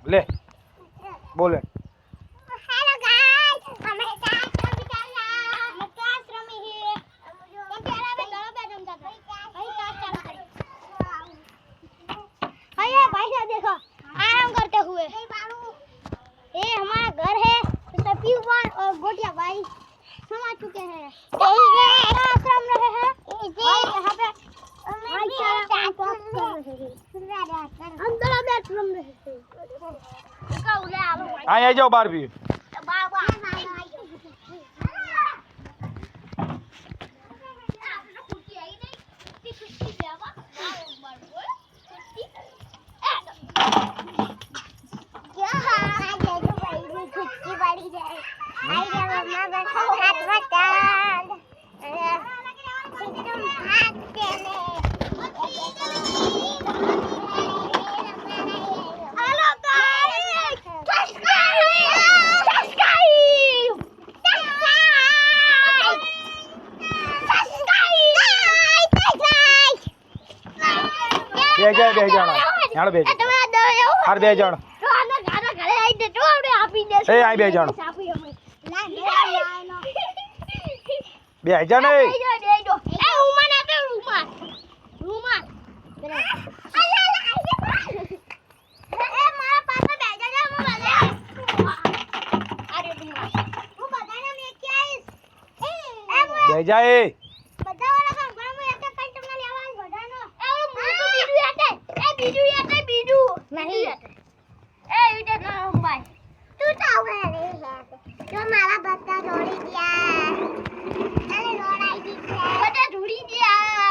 ले बोले hello guys हमें टास्क रमी चला हमें टास्क रमी है तो तेरा में दड़ो पे जमता था भाई टास्क चला भाई ये भाई साहब देखो आराम करते हुए ये हमारा घर है सतीवन और गोटिया भाई समा चुके हैं आश्रम रहे हैं यहाँ पे अंदर आश्रम रहे हैं आ जाओ बाहर भी બે જણ યાર બે જણ હાર બે જણ એ આઈ બે જણ બે જણ એ બે જાય मारा बच्चा जोड़ी दिया अरे जोड़ाई दी बच्चा जोड़ी दिया